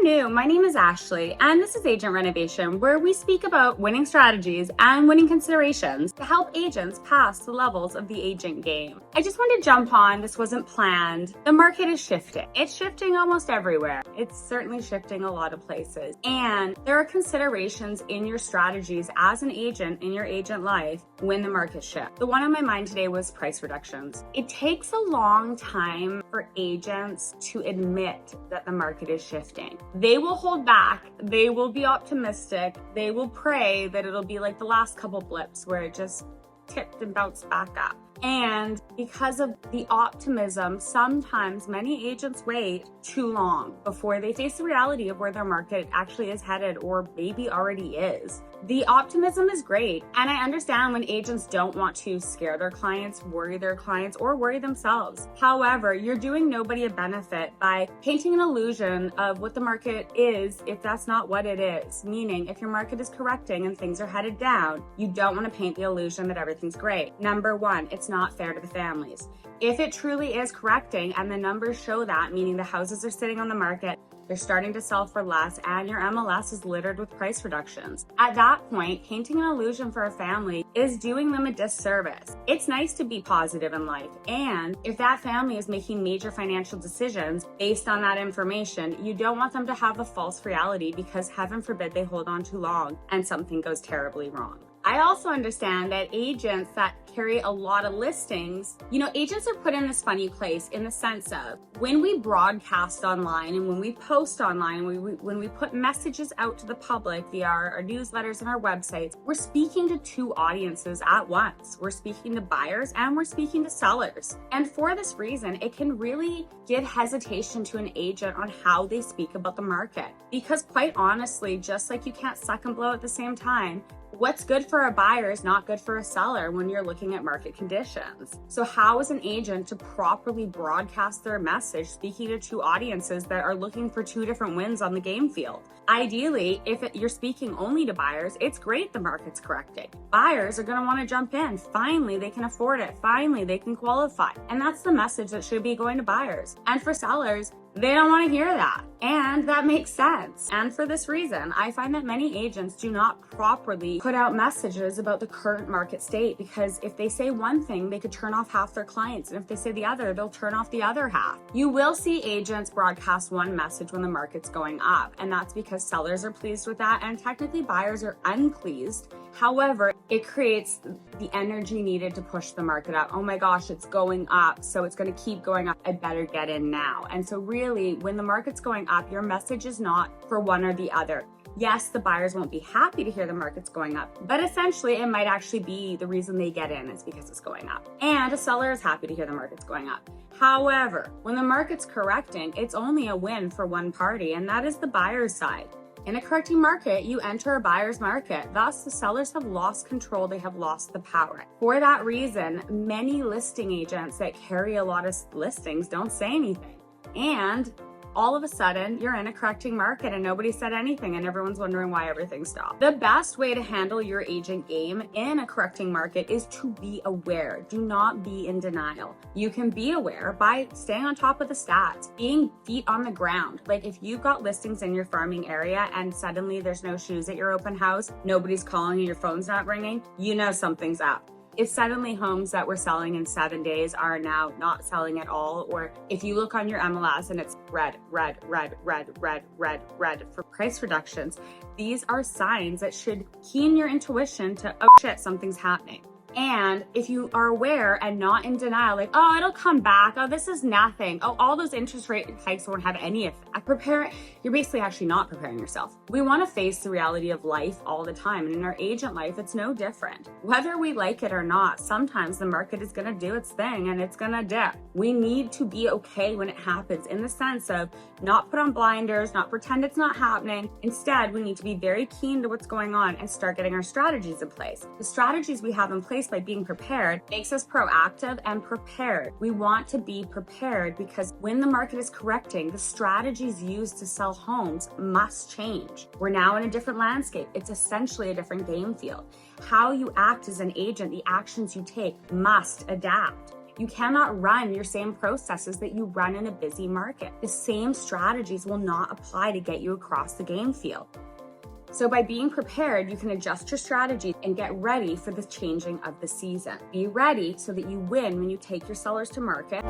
you're new, my name is Ashley, and this is Agent Renovation, where we speak about winning strategies and winning considerations to help agents pass the levels of the agent game. I just wanted to jump on, this wasn't planned. The market is shifting. It's shifting almost everywhere. It's certainly shifting a lot of places. And there are considerations in your strategies as an agent in your agent life when the market shifts. The one on my mind today was price reductions. It takes a long time for agents to admit that the market is shifting. They will hold back, they will be optimistic, they will pray that it'll be like the last couple blips where it just tipped and bounced back up. And because of the optimism, sometimes many agents wait too long before they face the reality of where their market actually is headed or maybe already is. The optimism is great, and I understand when agents don't want to scare their clients, worry their clients, or worry themselves. However, you're doing nobody a benefit by painting an illusion of what the market is if that's not what it is. Meaning, if your market is correcting and things are headed down, you don't want to paint the illusion that everything's great. Number one, it's not fair to the families. If it truly is correcting and the numbers show that, meaning the houses are sitting on the market, they're starting to sell for less, and your MLS is littered with price reductions. At that point, painting an illusion for a family is doing them a disservice. It's nice to be positive in life, and if that family is making major financial decisions based on that information, you don't want them to have a false reality because heaven forbid they hold on too long and something goes terribly wrong. I also understand that agents that carry a lot of listings, agents are put in this funny place in the sense of when we broadcast online and when we post online, when we put messages out to the public via our newsletters and our websites, we're speaking to two audiences at once. We're speaking to buyers and we're speaking to sellers. And for this reason, it can really give hesitation to an agent on how they speak about the market. Because quite honestly, just like you can't suck and blow at the same time, what's good for a buyer is not good for a seller when you're looking at market conditions. So how is an agent to properly broadcast their message speaking to two audiences that are looking for two different wins on the game field? Ideally, if you're speaking only to buyers, it's great the market's correcting. Buyers are going to want to jump in. Finally, they can afford it. Finally, they can qualify. And that's the message that should be going to buyers. And for sellers, they don't want to hear that. And that makes sense. And for this reason, I find that many agents do not properly put out messages about the current market state, because if they say one thing, they could turn off half their clients. And if they say the other, they'll turn off the other half. You will see agents broadcast one message when the market's going up. And that's because sellers are pleased with that. And technically buyers are unpleased. However, it creates the energy needed to push the market up. Oh my gosh, it's going up, so it's going to keep going up. I better get in now. And so really, when the market's going up, your message is not for one or the other. Yes, the buyers won't be happy to hear the market's going up, but essentially it might actually be the reason they get in is because it's going up. And a seller is happy to hear the market's going up. However, when the market's correcting, it's only a win for one party, and that is the buyer's side. In a correcting market, you enter a buyer's market. Thus, the sellers have lost control. They have lost the power. For that reason, many listing agents that carry a lot of listings don't say anything. And all of a sudden, you're in a correcting market and nobody said anything and everyone's wondering why everything stopped. The best way to handle your agent game in a correcting market is to be aware. Do not be in denial. You can be aware by staying on top of the stats, being feet on the ground. Like if you've got listings in your farming area and suddenly there's no shoes at your open house, nobody's calling you, your phone's not ringing, you know something's up. If suddenly homes that were selling in 7 days are now not selling at all, or if you look on your MLS and it's red for price reductions, these are signs that should keen your intuition to, oh shit, something's happening. And if you are aware and not in denial, like, oh, it'll come back. Oh, this is nothing. Oh, all those interest rate hikes won't have any effect. You're basically actually not preparing yourself. We want to face the reality of life all the time. And in our agent life, it's no different. Whether we like it or not, sometimes the market is going to do its thing and it's going to dip. We need to be okay when it happens in the sense of not put on blinders, not pretend it's not happening. Instead, we need to be very keen to what's going on and start getting our strategies in place. The strategies we have in place by being prepared makes us proactive and prepared. We want to be prepared because when the market is correcting, the strategies used to sell homes must change. We're now in a different landscape. It's essentially a different game field. How you act as an agent, the actions you take must adapt. You cannot run your same processes that you run in a busy market. The same strategies will not apply to get you across the game field. So by being prepared, you can adjust your strategy and get ready for the changing of the season. Be ready so that you win when you take your sellers to market.